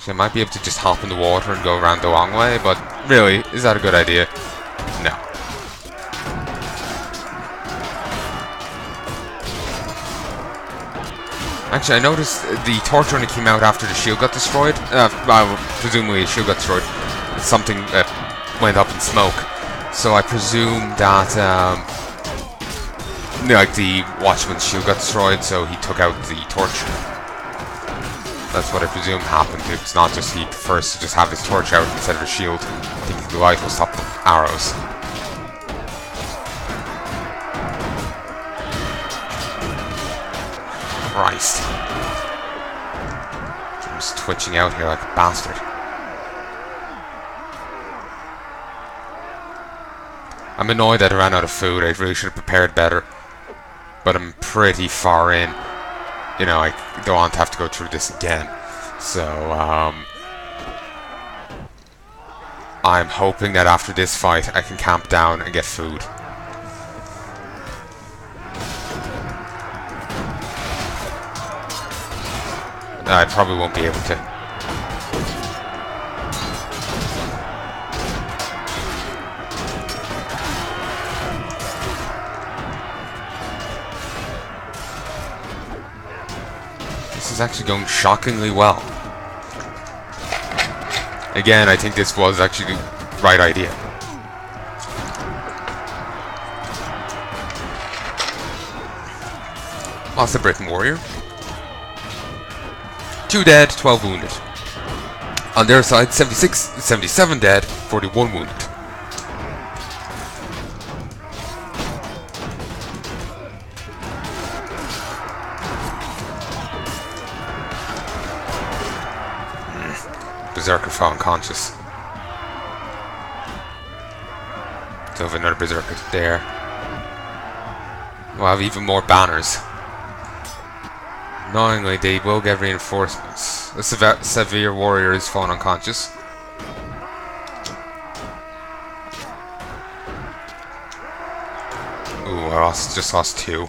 Actually, I might be able to just hop in the water and go around the long way, but really, is that a good idea? No. Actually, I noticed the torch only came out after the shield got destroyed. Well, presumably the shield got destroyed. Something went up in smoke. So I presume that, like, the Watchman's shield got destroyed, so he took out the torch. That's what I presume happened. It's not just he prefers to just have his torch out instead of a shield, thinking the light will stop the arrows. Christ. I'm just twitching out here like a bastard. I'm annoyed that I ran out of food. I really should have prepared better. But I'm pretty far in. You know, I don't want to have to go through this again. So, I'm hoping that after this fight I can camp down and get food. I probably won't be able to. This is actually going shockingly well. Again, I think this was actually the right idea. Lost the Britain warrior. 2 dead, 12 wounded. On their side, 77 dead, 41 wounded. Berserker fell unconscious. So have another Berserker there. We'll have even more banners. Annoyingly, they will get reinforcements. The severe warrior is fallen unconscious. Ooh, I just lost 2.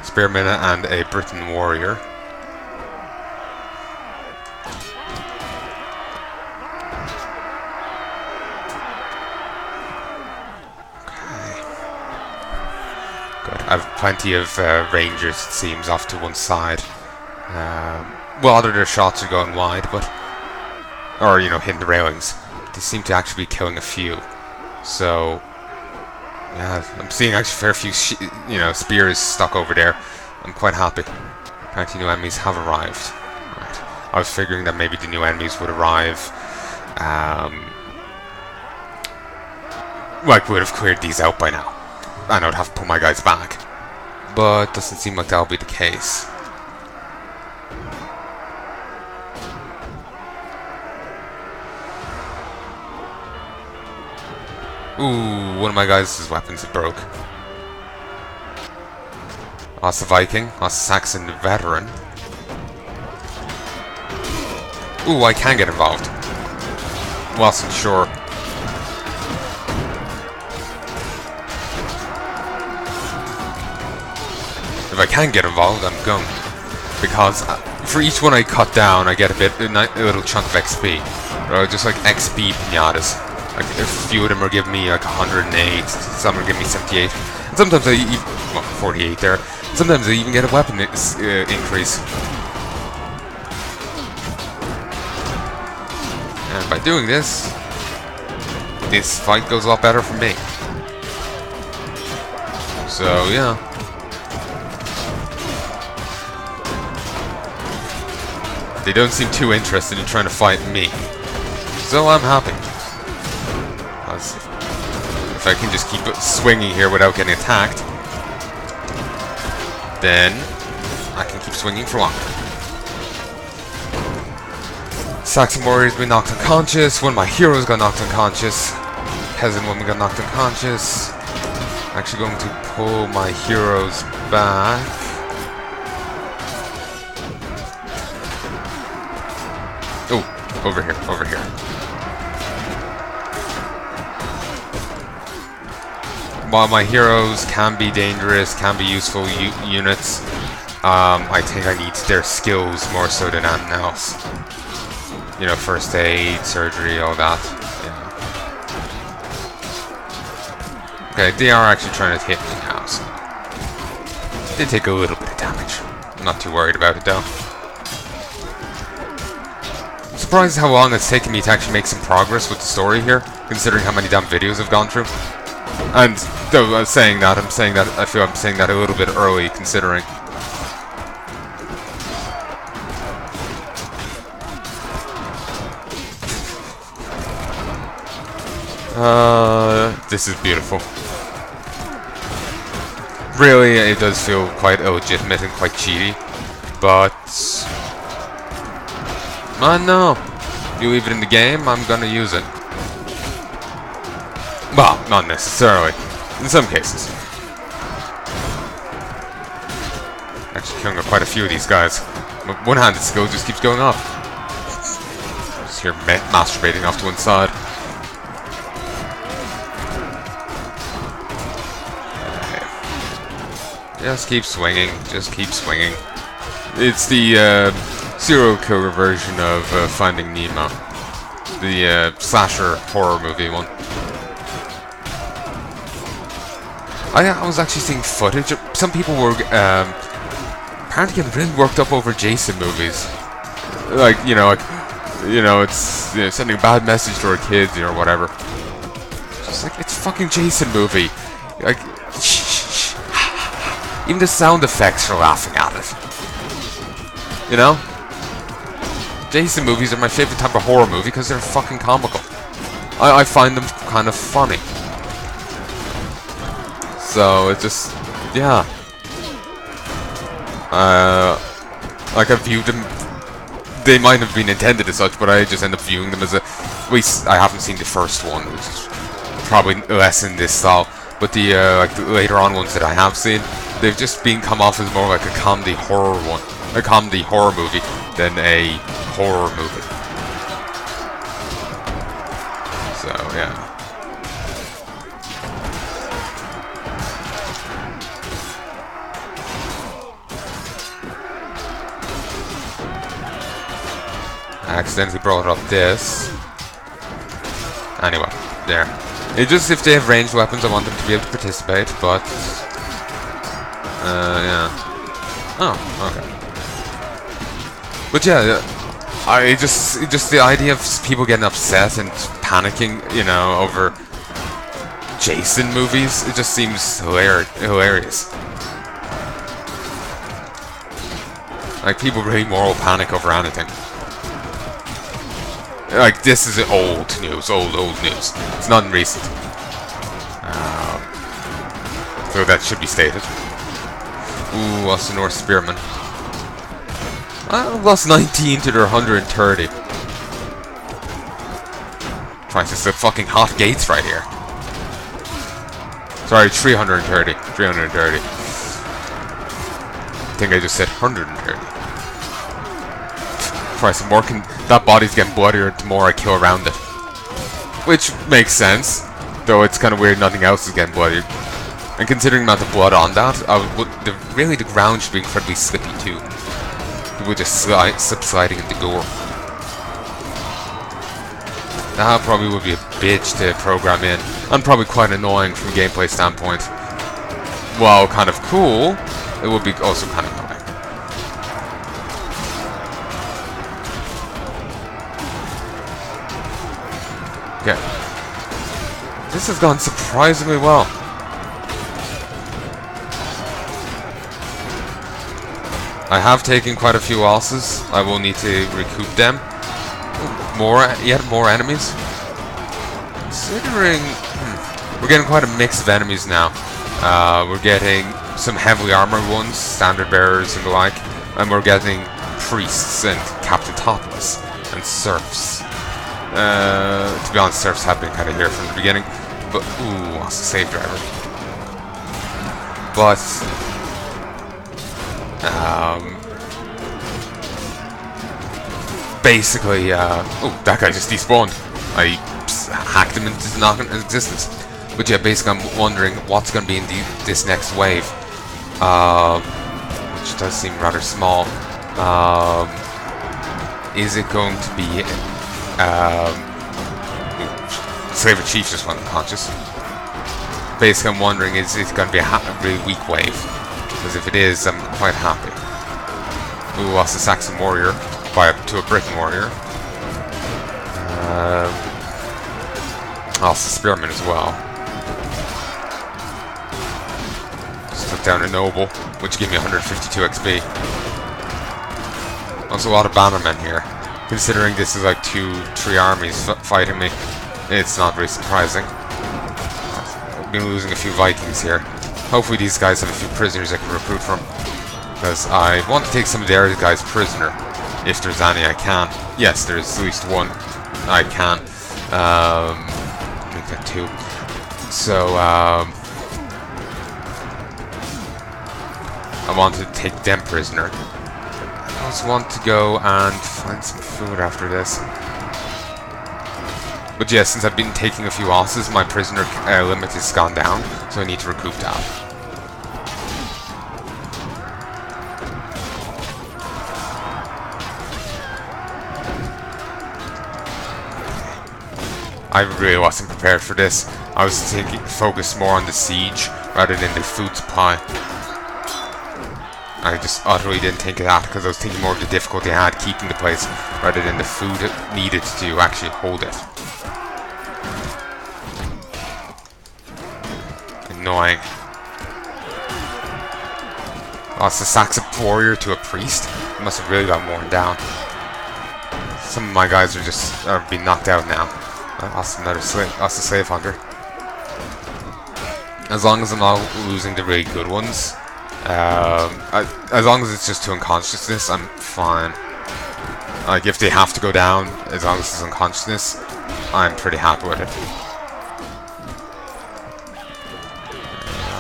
Spearman and a Britain warrior. I have plenty of rangers, it seems, off to one side. Well, other their shots are going wide, but... Or, you know, hitting the railings. They seem to actually be killing a few. So... Yeah, I'm seeing actually a fair few, spears stuck over there. I'm quite happy. Apparently new enemies have arrived. Right. I was figuring that maybe the new enemies would arrive... like, would have cleared these out by now. And I would have to put my guys back. But doesn't seem like that'll be the case. Ooh, one of my guys' weapons broke. Lost a Viking, lost a Saxon veteran. Ooh, I can get involved. Wasn't sure. If I can get involved, I'm going. Because for each one I cut down, I get a little chunk of XP. Or just like XP pinatas. Like a few of them are giving me like 108, some are giving me 78. And sometimes I even, well, 48 there. Sometimes I even get a weapon increase. And by doing this fight goes a lot better for me. So yeah. They don't seem too interested in trying to fight me. So I'm happy. If I can just keep swinging here without getting attacked, then I can keep swinging for longer. Saxon warrior's been knocked unconscious. One of my heroes got knocked unconscious. Peasant woman got knocked unconscious. I'm actually going to pull my heroes back. Oh, over here, over here. While my heroes can be dangerous, can be useful units, I think I need their skills more so than anything else. You know, first aid, surgery, all that. Yeah. Okay, they are actually trying to hit me now, so... They take a little bit of damage. I'm not too worried about it, though. I'm surprised how long it's taken me to actually make some progress with the story here, considering how many damn videos I've gone through. And, though I'm saying that, I feel I'm saying that a little bit early, considering... This is beautiful. Really, it does feel quite illegitimate and quite cheaty, but... no. You leave it in the game, I'm gonna use it. Well, not necessarily. In some cases. Actually killing quite a few of these guys. One-handed skill just keeps going up. Just here masturbating off to one side. Just keep swinging. Just keep swinging. It's the serial killer version of Finding Nemo. The slasher horror movie one. I was actually seeing footage. Some people were apparently getting really worked up over Jason movies. Like, it's sending a bad message to our kids or whatever. Just like, it's fucking Jason movie. Like, even the sound effects are laughing at it. You know? Jason movies are my favorite type of horror movie because they're fucking comical. I find them kind of funny. So, it just... yeah. Like, I viewed them... They might have been intended as such, but I just end up viewing them as a... At least, I haven't seen the first one, which is probably less in this style. But the, like, the later on ones that I have seen, they've just come off as more like a comedy horror one. A comedy horror movie than a horror movie. So, yeah. I accidentally brought up this. Anyway, there. It just, if they have ranged weapons, I want them to be able to participate, but... yeah. Oh, okay. But yeah, just the idea of people getting upset and panicking, over Jason movies, it just seems hilarious. Like, people really moral panic over anything. Like, this is old news, old news. It's not recent. So that should be stated. Ooh, lost the North Spearman. Lost 19 to their 130. Trying to set fucking hot gates right here. Sorry, 330. 330. I think I just said 130. Christ, the more that body's getting bloodier, the more I kill around it. Which makes sense, though it's kind of weird nothing else is getting bloodier. And considering the amount of blood on that, really the ground should be incredibly slippy too. People just sliding into gore. That probably would be a bitch to program in, and probably quite annoying from a gameplay standpoint. While kind of cool, it would be also kind of annoying. Okay. This has gone surprisingly well. I have taken quite a few losses. I will need to recoup them. Yet more enemies. Considering... we're getting quite a mix of enemies now. We're getting some heavily armored ones, standard bearers and the like. And we're getting priests and Captain Topless and serfs. To be honest, serfs have been kind of here from the beginning. But, ooh, lost a save driver. But... basically, oh, that guy just despawned. I hacked him into non-existence. But yeah, basically I'm wondering what's going to be in this next wave. Which does seem rather small. is it going to be... Slaver Chief just went unconscious. Basically, I'm wondering, is it going to be a really weak wave? Because if it is, I'm quite happy. Ooh, lost the Saxon Warrior to a Briton Warrior. Lost the Spearman as well. Just took down a Noble, which gave me 152 XP. Also a lot of Bannermen here. Considering this is like 2-3 armies fighting me, it's not very surprising. I've been losing a few Vikings here. Hopefully these guys have a few prisoners I can recruit from. Because I want to take some of their guys prisoner. If there's any I can. Yes, there's at least one I can. Make that 2. So, I want to take them prisoner. I also want to go and find some food after this. But yeah, since I've been taking a few losses, my prisoner limit has gone down, so I need to recoup that. I really wasn't prepared for this. I was focused more on the siege rather than the food supply. I just utterly didn't think of that because I was thinking more of the difficulty I had keeping the place rather than the food it needed to actually hold it. Annoying. Lost the Saxon Warrior to a priest. He must have really got worn down. Some of my guys are being knocked out now. I lost another slave. Lost a slave hunter. As long as I'm not losing the really good ones, as long as it's just to unconsciousness, I'm fine. Like if they have to go down, as long as it's unconsciousness, I'm pretty happy with it.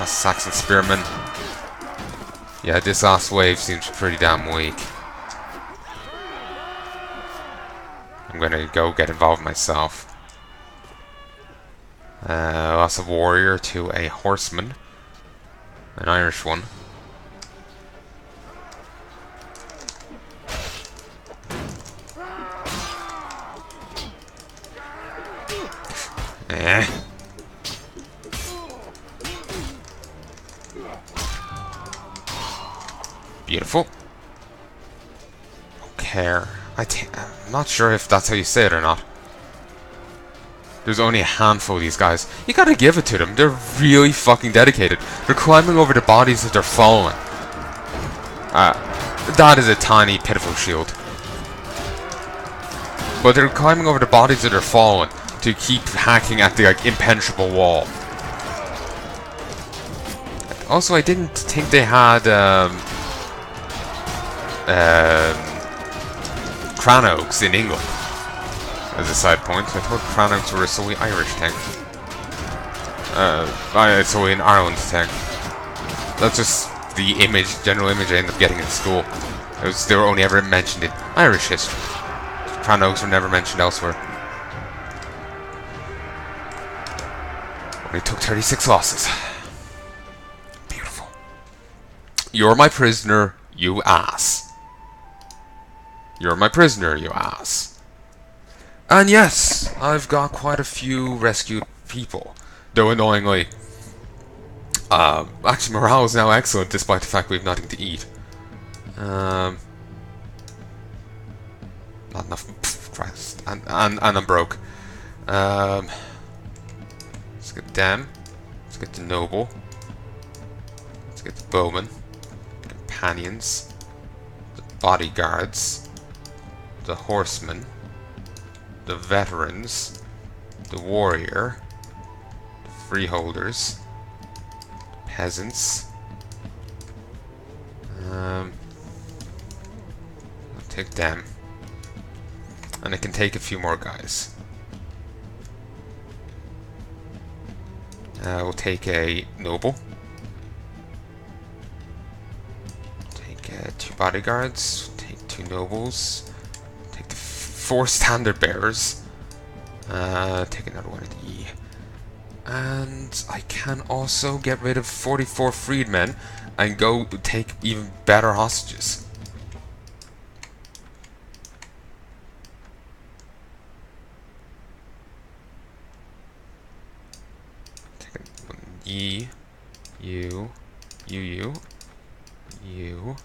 Saxon Spearman. Yeah, this last wave seems pretty damn weak. I'm gonna go get involved myself. Lost a warrior to a horseman. An Irish one. Beautiful. Okay. I'm not sure if that's how you say it or not. There's only a handful of these guys. You gotta give it to them. They're really fucking dedicated. They're climbing over the bodies that they're falling. That is a tiny, pitiful shield. But they're climbing over the bodies that are fallen to keep hacking at the like impenetrable wall. Also, I didn't think they had Cranogs in England. As a side point, I thought Cranogs were a solely Irish thing. It's solely an Ireland thing. That's just the general image I ended up getting in school. They were only ever mentioned in Irish history. Cranogs were never mentioned elsewhere. Only took 36 losses. Beautiful. You're my prisoner, you ass. You're my prisoner, you ass. And yes, I've got quite a few rescued people. Though annoyingly, actually morale is now excellent despite the fact we have nothing to eat. Not enough. Pff, Christ. And I'm broke. Let's get them. Let's get the noble. Let's get the bowmen. Companions. The bodyguards. The horsemen. The veterans. The warrior. The freeholders. Peasants. I'll take them. And I can take a few more guys. We'll take a noble. Take 2 bodyguards. Take 2 nobles. Take the 4 standard bearers. Take another one of the... And I can also get rid of 44 freedmen and go take even better hostages. E, U, U, U, U.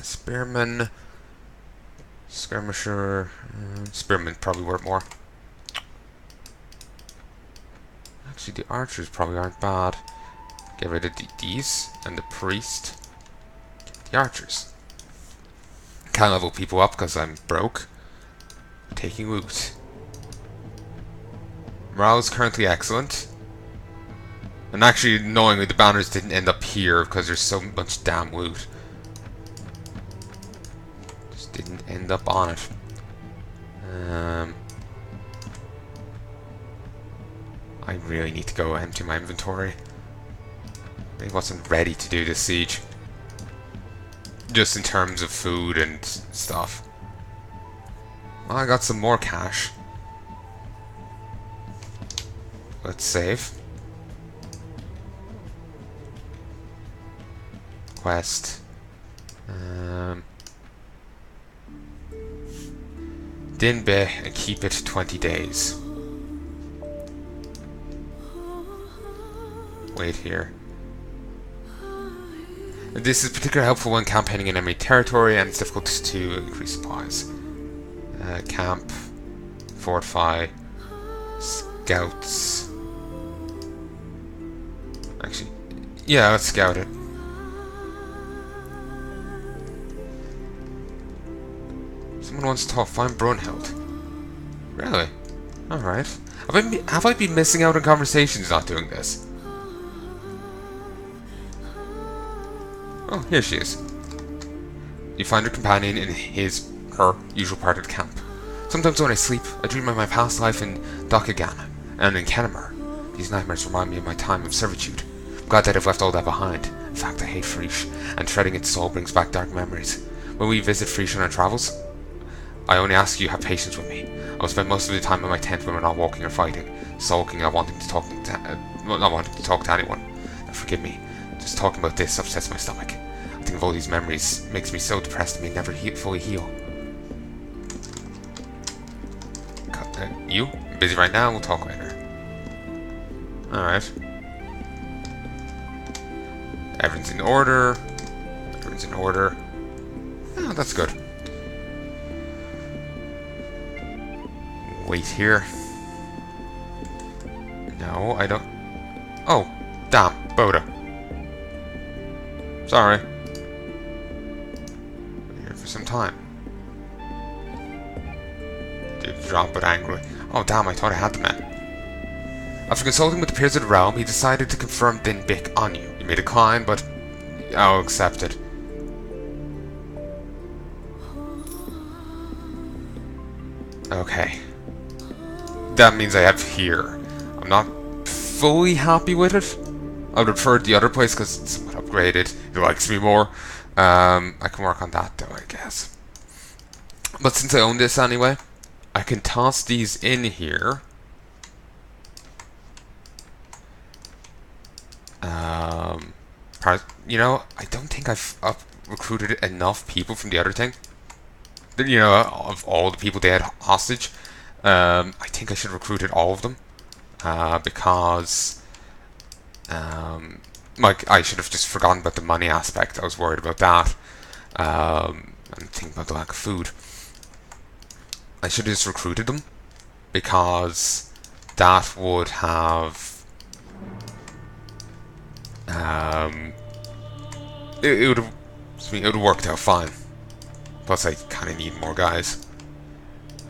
Spearman, skirmisher. Spearman probably worth more. Actually, the archers probably aren't bad. Get rid of these and the priest. Get the archers. Can't level people up because I'm broke. Taking loot. Morale is currently excellent. And actually, knowingly, the banners didn't end up here because there's so much damn loot. Just didn't end up on it. I really need to go empty my inventory. I wasn't ready to do this siege. Just in terms of food and stuff. Well, I got some more cash. Let's save. Quest. Dinbe and keep it 20 days. Wait here. This is particularly helpful when campaigning in enemy territory and it's difficult to increase supplies. Camp, fortify, scouts. Actually, yeah, let's scout it. Someone wants to find Brunhild. Really? Alright. Have I been missing out on conversations not doing this? Oh, here she is. You find her companion in her usual part of the camp. Sometimes when I sleep, I dream of my past life in Dokugan and in Kennemer. These nightmares remind me of my time of servitude. I'm glad that I've left all that behind. In fact, I hate Frisch, and treading its soul brings back dark memories. When we visit Frisch on our travels, I only ask you to have patience with me. I will spend most of the time in my tent when we're not walking or fighting, sulking, not wanting to talk to anyone. Now, forgive me. Just talking about this upsets my stomach. I think of all these memories makes me so depressed and may never fully heal. You? I'm busy right now, we'll talk later. Alright. Everything's in order. Everything's in order. Oh, that's good. Wait here. No, I don't... Oh, damn, Boda. Sorry. Been here for some time. Did drop it angrily. Oh damn, I thought I had the man. After consulting with the peers of the realm, he decided to confirm Dinbik on you. You may decline, but I'll accept it. Okay. That means I have here. I'm not fully happy with it. I would have preferred the other place because it's somewhat upgraded. It likes me more. I can work on that though, I guess. But since I own this anyway, I can toss these in here. You know, I don't think I've recruited enough people from the other thing. You know, of all the people they had hostage. I think I should have recruited all of them. Because like I should have just forgotten about the money aspect. I was worried about that. And thinking about the lack of food. I should have just recruited them because that would have it would have worked out fine. Plus I kind of need more guys.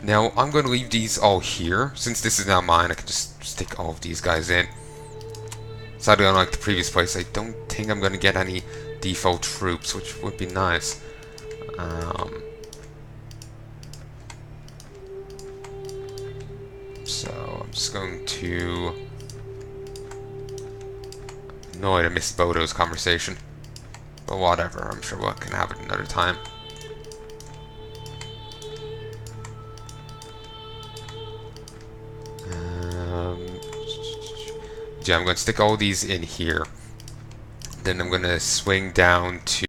Now I'm going to leave these all here. Since this is now mine, I can just stick all of these guys in. Sadly, unlike the previous place, I don't think I'm going to get any default troops, which would be nice. So I'm just going to... Annoyed I missed Bodo's conversation. But whatever, I'm sure we can have it another time. Yeah, I'm going to stick all these in here. Then I'm going to swing down to